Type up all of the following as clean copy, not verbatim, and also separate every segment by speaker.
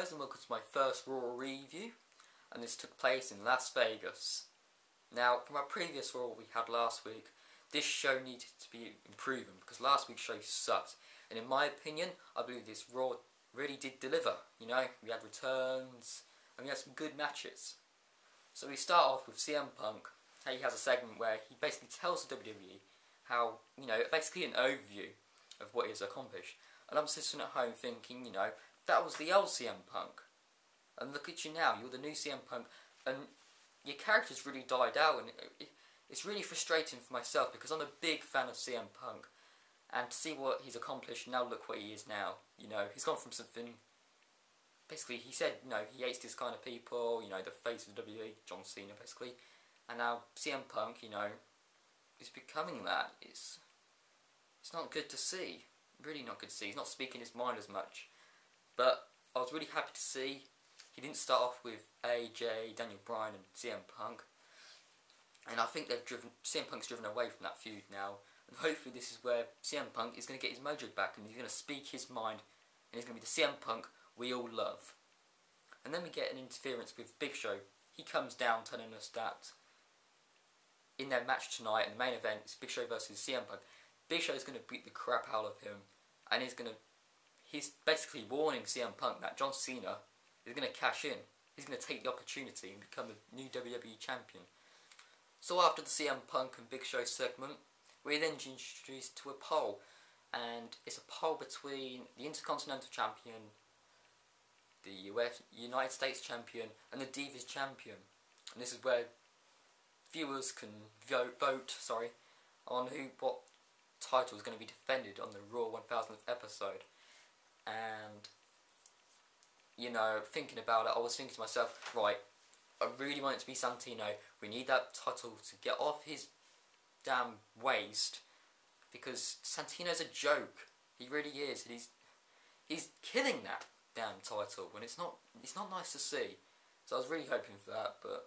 Speaker 1: guys, and welcome to my first Raw review, and this took place in Las Vegas. Now, from our previous Raw we had last week, this show needed to be improving because last week's show sucked, and in my opinion, I believe this Raw really did deliver. You know, we had returns, and we had some good matches. So we start off with CM Punk. He has a segment where he basically tells the WWE how, you know, basically an overview of what he has accomplished. And I'm sitting at home thinking, you know, that was the old CM Punk. And look at you now, you're the new CM Punk, and your character's really died out, and it's really frustrating for myself because I'm a big fan of CM Punk. And to see what he's accomplished, now look what he is now. You know, he's gone from something, basically he said, you know, he hates this kind of people, you know, the face of the WWE, John Cena basically. And now CM Punk, you know, is becoming that. It's not good to see. Really not good to see. He's not speaking his mind as much. But I was really happy to see he didn't start off with AJ, Daniel Bryan and CM Punk. And I think CM Punk's driven away from that feud now. And hopefully this is where CM Punk is going to get his mojo back and he's going to speak his mind. And he's going to be the CM Punk we all love. And then we get an interference with Big Show. He comes down telling us that in their match tonight, in the main event, it's Big Show versus CM Punk. Big Show is going to beat the crap out of him. And he's basically warning CM Punk that John Cena is going to cash in. He's going to take the opportunity and become the new WWE champion. So after the CM Punk and Big Show segment, we're then introduced to a poll. And it's a poll between the Intercontinental Champion, the United States Champion, and the Divas Champion. And this is where viewers can vote on what title is going to be defended on the Raw 1000th episode. And, you know, thinking about it, I was thinking to myself, right, I really want it to be Santino. We need that title to get off his damn waist, because Santino's a joke. He really is. He's killing that damn title, and it's not nice to see. So I was really hoping for that, but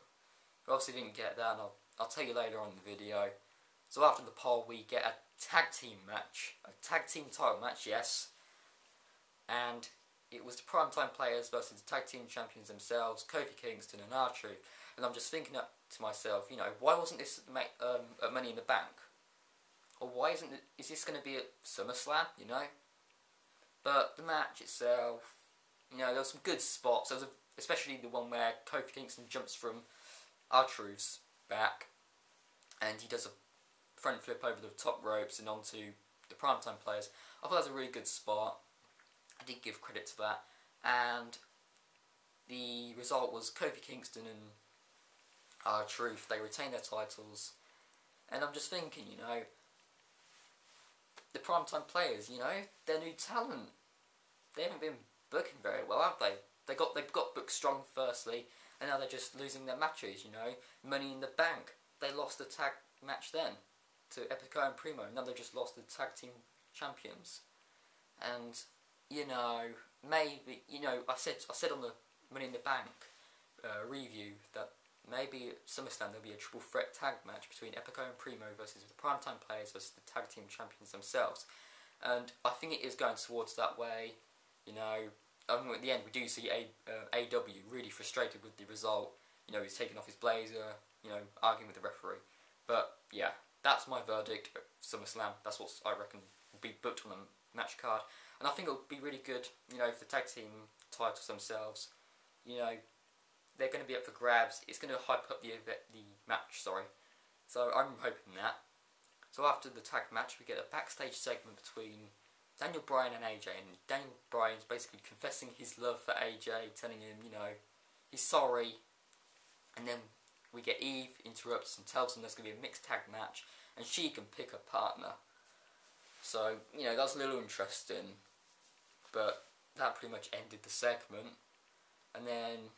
Speaker 1: we obviously didn't get that, and I'll tell you later on in the video. So after the poll, we get a tag team match, a tag team title match, yes. And it was the Primetime Players versus the tag team champions themselves, Kofi Kingston and R-Truth. And I'm just thinking to myself, you know, why wasn't this at Money in the Bank? Or why is this going to be at SummerSlam, you know? But the match itself, you know, there were some good spots. There was especially the one where Kofi Kingston jumps from R-Truth's back, and he does a front flip over the top ropes and onto the Primetime Players. I thought that was a really good spot. I did give credit to that, and the result was Kofi Kingston and R-Truth, they retained their titles. And I'm just thinking, you know, the Primetime Players, you know, they're new talent. They haven't been booking very well, have they? They've got booked strong firstly, and now they're just losing their matches, you know. Money in the Bank, they lost the tag match then to Epico and Primo. Now they've just lost the tag team champions. And, you know, maybe, you know, I said on the Money in the Bank review that maybe at SummerSlam there'll be a triple threat tag match between Epico and Primo versus the Primetime Players versus the tag team champions themselves. And I think it is going towards that way, you know. I mean, at the end we do see AW really frustrated with the result. You know, he's taking off his blazer, you know, arguing with the referee. But yeah, that's my verdict at SummerSlam. That's what I reckon will be booked on the match card. And I think it'll be really good, you know, for the tag team titles themselves. You know, they're going to be up for grabs. It's going to hype up the match, sorry. So I'm hoping that. So after the tag match, we get a backstage segment between Daniel Bryan and AJ. And Daniel Bryan's basically confessing his love for AJ, telling him, you know, he's sorry. And then we get Eve interrupts and tells him there's going to be a mixed tag match, and she can pick a partner. So, you know, that's a little interesting, but that pretty much ended the segment. And then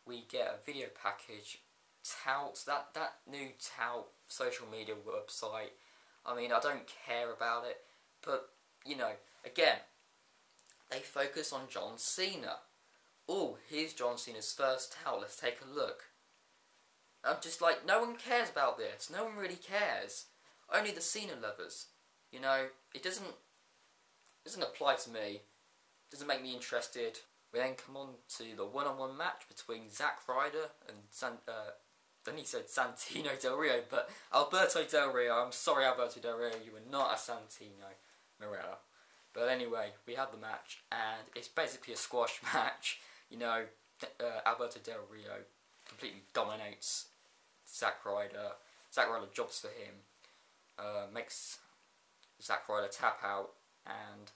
Speaker 1: we get a video package, touts, that new tout social media website. I mean, I don't care about it, but, you know, again, they focus on John Cena. Oh, here's John Cena's first tout, let's take a look. I'm just like, no one cares about this, no one really cares. Only the Cena lovers. You know, it doesn't apply to me. It doesn't make me interested We then come on to the one-on-one match between Zack Ryder and then he said Santino Del Rio, but Alberto Del Rio. I'm sorry, Alberto Del Rio, you were not a Santino Marella. But anyway, we had the match, and it's basically a squash match. You know, Alberto Del Rio completely dominates Zack Ryder. Zack Ryder jobs for him, makes Zack Ryder tap out, and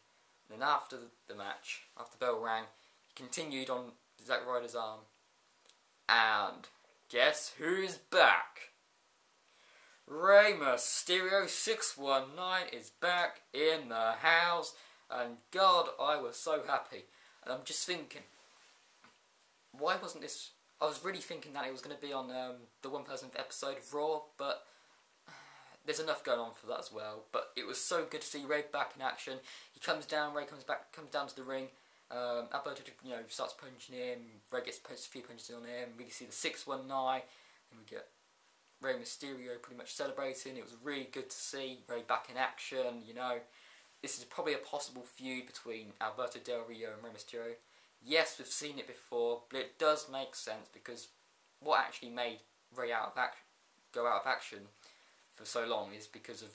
Speaker 1: then after the match, after the bell rang, he continued on Zack Ryder's arm, and guess who's back? Rey Mysterio 619 is back in the house, and God, I was so happy. And I'm just thinking, why wasn't this? I was really thinking that it was going to be on the 1,000th episode of Raw, but there's enough going on for that as well. But it was so good to see Rey back in action. He comes down, Rey comes down to the ring. Alberto, starts punching him. Rey gets a few punches on him. We can see the 619, and we get Rey Mysterio pretty much celebrating. It was really good to see Rey back in action. You know, this is probably a possible feud between Alberto Del Rio and Rey Mysterio. Yes, we've seen it before, but it does make sense because what actually made Rey go out of action for so long is because of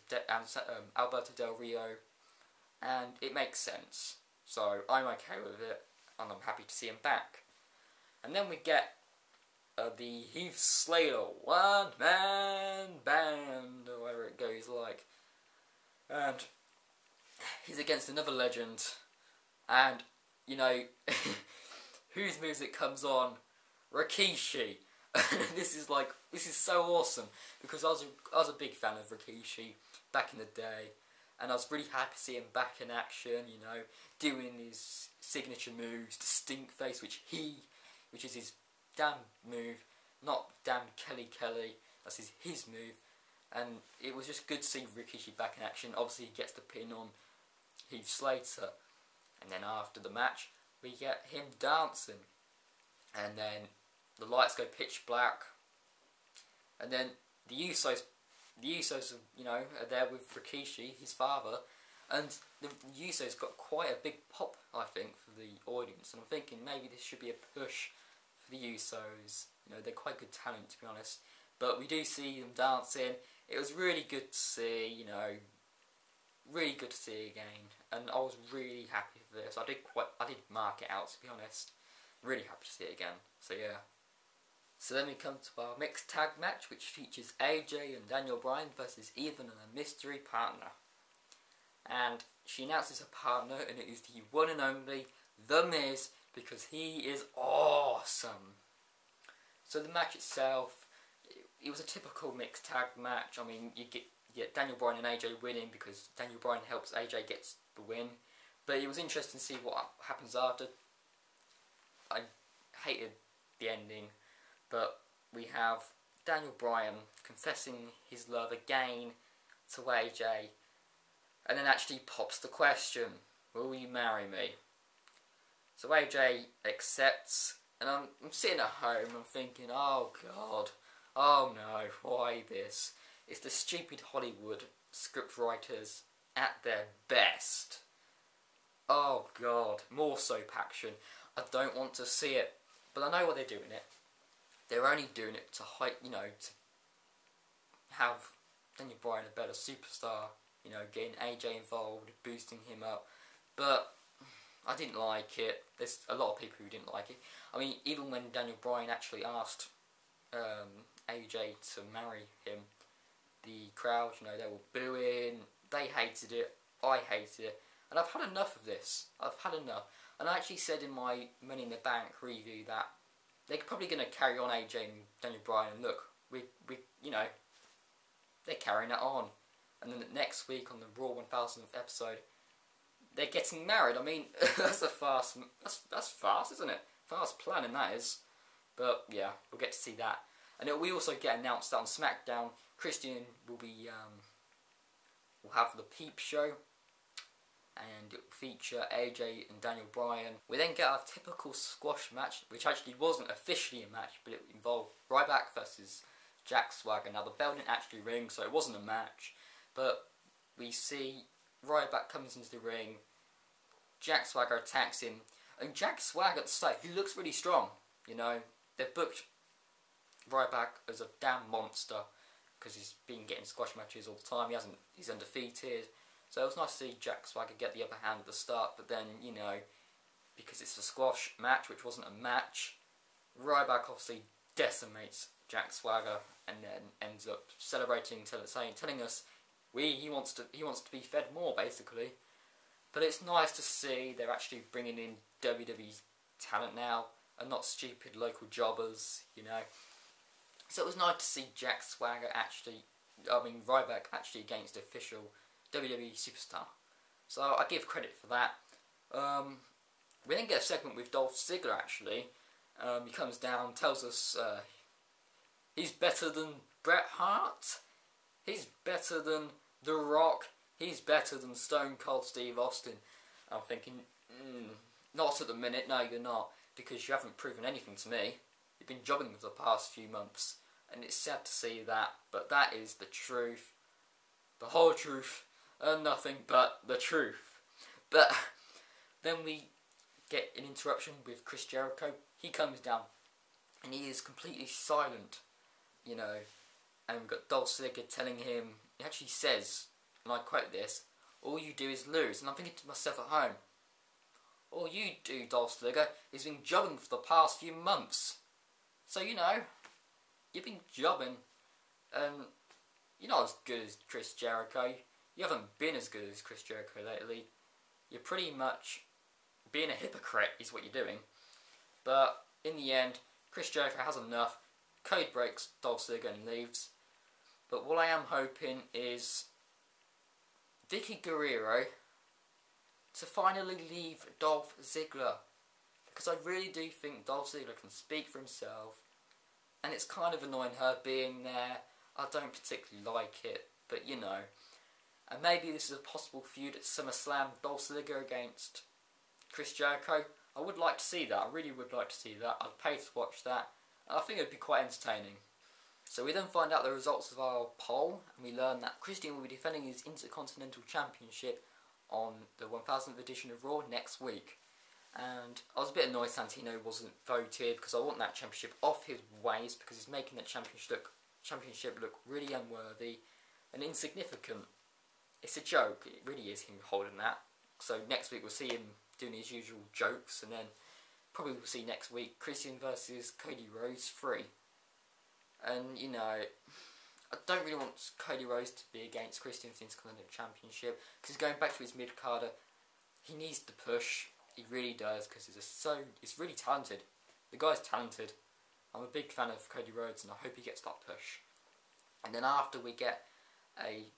Speaker 1: Alberto Del Rio, and it makes sense. So I'm okay with it, and I'm happy to see him back. And then we get the Heath Slater one-man band, or whatever it goes like. And he's against another legend, and, you know, whose music comes on? Rikishi. This is so awesome, because I was a big fan of Rikishi back in the day, and I was really happy to see him back in action, you know, doing his signature moves, the stink face, which is his damn move, not damn Kelly, that's his move, and it was just good to see Rikishi back in action. Obviously he gets the pin on Heath Slater, and then after the match we get him dancing, and then the lights go pitch black, and then the Usos are there with Rikishi, his father, and the Usos got quite a big pop, I think, for the audience, and I'm thinking maybe this should be a push for the Usos. You know, they're quite good talent, to be honest, but we do see them dancing. It was really good to see, you know, really good to see again, and I was really happy for this. I did mark it out, to be honest. Really happy to see it again, so yeah. So then we come to our mixed tag match, which features AJ and Daniel Bryan versus Even and a mystery partner. And she announces her partner, and it is the one and only The Miz, because he is awesome. So the match itself, it was a typical mixed tag match. I mean, you get Daniel Bryan and AJ winning because Daniel Bryan helps AJ get the win. But it was interesting to see what happens after. I hated the ending. But we have Daniel Bryan confessing his love again to AJ, and then actually pops the question, will you marry me? So AJ accepts, and I'm sitting at home and I'm thinking, oh God, oh no, why this? It's the stupid Hollywood script writers at their best. Oh God, more soap action. I don't want to see it, but I know why they're doing it. They're only doing it to to have Daniel Bryan a better superstar, you know, getting AJ involved, boosting him up. But I didn't like it. There's a lot of people who didn't like it. I mean, even when Daniel Bryan actually asked AJ to marry him, the crowd, you know, they were booing. They hated it. I hated it. And I've had enough of this. I've had enough. And I actually said in my Money in the Bank review that they're probably going to carry on AJ and Daniel Bryan, and look, we you know, they're carrying it on. And then next week on the Raw 1000th episode, they're getting married. I mean, that's fast, isn't it? Fast planning, that is. But yeah, we'll get to see that. And we also get announced that on SmackDown, Christian will be will have the Peep Show, and it will feature AJ and Daniel Bryan. We then get our typical squash match, which actually wasn't officially a match, but it involved Ryback versus Jack Swagger. Now the bell didn't actually ring, so it wasn't a match, but we see Ryback comes into the ring, Jack Swagger attacks him, And Jack Swagger at the start, he looks really strong. You know, they've booked Ryback as a damn monster because he's been getting squash matches all the time. He's undefeated. So it was nice to see Jack Swagger get the upper hand at the start, but then, you know, because it's a squash match, which wasn't a match, Ryback obviously decimates Jack Swagger and then ends up celebrating, telling us he wants to be fed more, basically. But it's nice to see they're actually bringing in WWE talent now and not stupid local jobbers, you know. So it was nice to see Ryback actually against official WWE superstar. So I give credit for that. We then get a segment with Dolph Ziggler actually. He comes down, tells us he's better than Bret Hart, he's better than The Rock, he's better than Stone Cold Steve Austin. I'm thinking, not at the minute, no you're not, because you haven't proven anything to me. You've been jobbing for the past few months, and it's sad to see that, but that is the truth. The whole truth, and nothing but the truth. But then we get an interruption with Chris Jericho. He comes down, and he is completely silent, you know, and we've got Dolph Ziggler telling him, he actually says, and I quote this, "All you do is lose." And I'm thinking to myself at home, all you do, Dolph Ziggler, is been jobbing for the past few months. So, you know, you've been jobbing, and you're not as good as Chris Jericho. You haven't been as good as Chris Jericho lately. You're pretty much being a hypocrite is what you're doing. But in the end, Chris Jericho has enough. Code breaks Dolph Ziggler and leaves. But what I am hoping is Vicky Guerrero to finally leave Dolph Ziggler, because I really do think Dolph Ziggler can speak for himself, and it's kind of annoying her being there. I don't particularly like it, but you know. And maybe this is a possible feud at SummerSlam, Dolph Ziggler against Chris Jericho. I would like to see that, I really would like to see that. I'd pay to watch that, and I think it would be quite entertaining. So we then find out the results of our poll, and we learn that Christian will be defending his Intercontinental Championship on the 1000th edition of Raw next week. And I was a bit annoyed Santino wasn't voted, because I want that championship off his waist, because he's making that championship look really unworthy and insignificant. It's a joke, it really is him holding that. So next week we'll see him doing his usual jokes, and then probably we'll see next week Christian versus Cody Rhodes 3. And you know, I don't really want Cody Rhodes to be against Christian's Intercontinental Championship, because he's going back to his mid-carder. He needs to push, he really does, because he's really talented. The guy's talented. I'm a big fan of Cody Rhodes, and I hope he gets that push. And then after we get a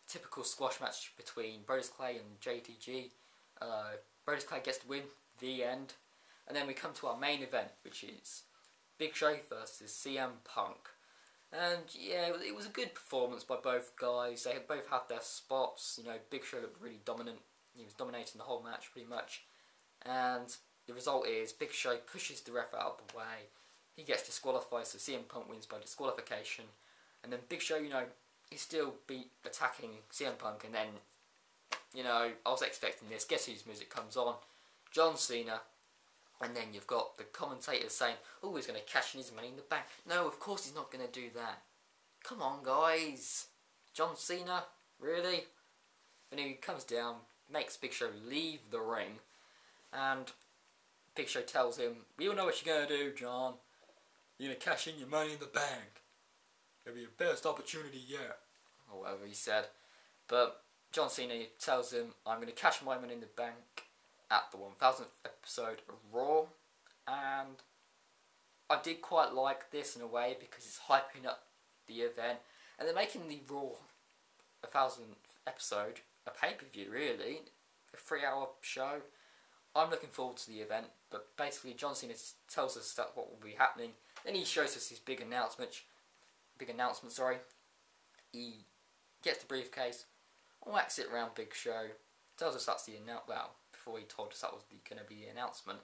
Speaker 1: typical squash match between Brodus Clay and JTG. Brodus Clay gets the win, the end. And then we come to our main event, which is Big Show versus CM Punk. And yeah, it was a good performance by both guys. They both had their spots. You know, Big Show looked really dominant. He was dominating the whole match pretty much. And the result is Big Show pushes the ref out of the way. He gets disqualified, so CM Punk wins by disqualification. And then Big Show, you know, he's still attacking CM Punk, and then, you know, I was expecting this. Guess whose music comes on? John Cena. And then you've got the commentators saying, oh, he's going to cash in his money in the bank. No, of course he's not going to do that. Come on, guys. John Cena? Really? And he comes down, makes Big Show leave the ring, and Big Show tells him, we all know what you're going to do, John. You're going to cash in your money in the bank. It'll be your best opportunity yet. Or whatever he said. But John Cena tells him, I'm going to cash my money in the bank at the 1000th episode of Raw. And I did quite like this in a way, because it's hyping up the event. And they're making the Raw 1000th episode a pay-per-view, really. A 3-hour show. I'm looking forward to the event. But basically John Cena tells us that what will be happening. Then he shows us his big announcement, He gets the briefcase, whacks it around Big Show, tells us that's the announcement, well, before he told us that was going to be the announcement.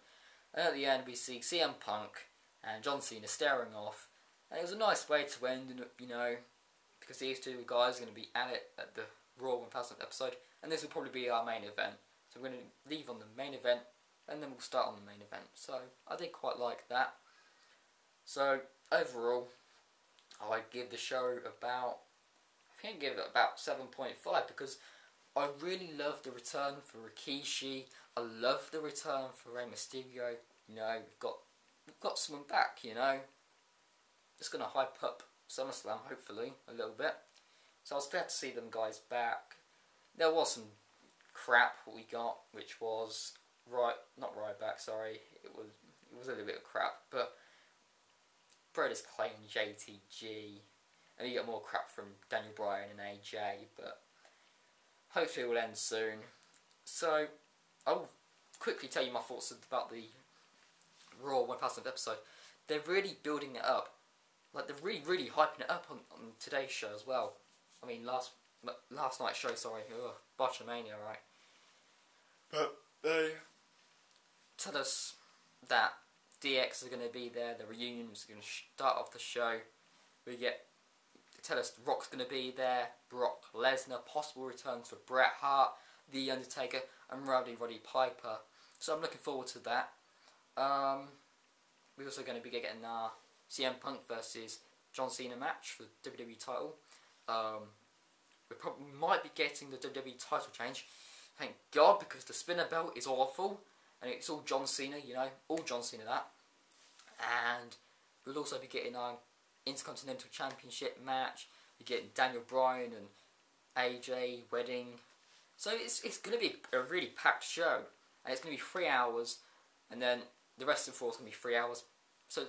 Speaker 1: And at the end we see CM Punk and John Cena staring off, and it was a nice way to end, you know, because these two guys are going to be at it at the Raw 1000th episode, and this will probably be our main event. So we're going to leave on the main event and then we'll start on the main event. So I did quite like that. So overall, I'd give the show about, I think I'd give it about 7.5, because I really love the return for Rikishi. I love the return for Rey Mysterio. You know, we've got someone back, you know. It's going to hype up SummerSlam, hopefully, a little bit. So I was glad to see them guys back. There was some crap what we got, which was not Ryback, sorry. It was a little bit of crap, but Brodus Clay and JTG, and you get more crap from Daniel Bryan and AJ, but hopefully it will end soon. So I'll quickly tell you my thoughts about the Raw 1000th episode. They're really building it up. Like, they're really hyping it up on today's show as well. I mean, last night's show, sorry. Ugh, Botchamania, right? But they tell us that DX is going to be there, the reunion is going to start off the show. They tell us The Rock's going to be there, Brock Lesnar, possible returns for Bret Hart, The Undertaker, and Roddy Piper. So I'm looking forward to that. We're also going to be getting our CM Punk versus John Cena match for the WWE title. We probably might be getting the WWE title change. Thank God, because the spinner belt is awful. And it's all John Cena, you know. All John Cena that. And we'll also be getting our Intercontinental Championship match. We're getting Daniel Bryan and AJ wedding. So it's going to be a really packed show. And it's going to be 3 hours. And then the rest of the Raw is going to be 3 hours. So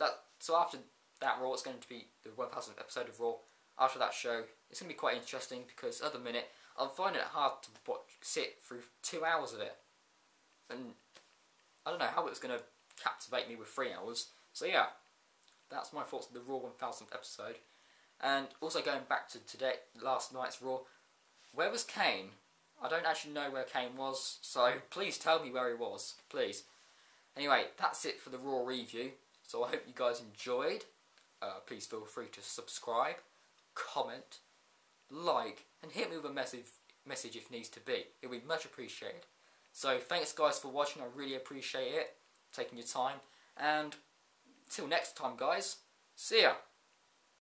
Speaker 1: after that Raw, it's going to be the 1000th episode of Raw. After that show, it's going to be quite interesting, because at the minute I'm finding it hard to sit through 2 hours of it, and I don't know how it's going to captivate me with 3 hours. So yeah, that's my thoughts on the Raw 1000th episode. And also going back to last night's Raw, where was Kane? I don't actually know where Kane was, so please tell me where he was, please. Anyway, that's it for the Raw review. So I hope you guys enjoyed. Please feel free to subscribe, comment, like, and hit me with a message if needs to be. It would be much appreciated. So thanks guys for watching. I really appreciate it, taking your time. And till next time guys, see ya.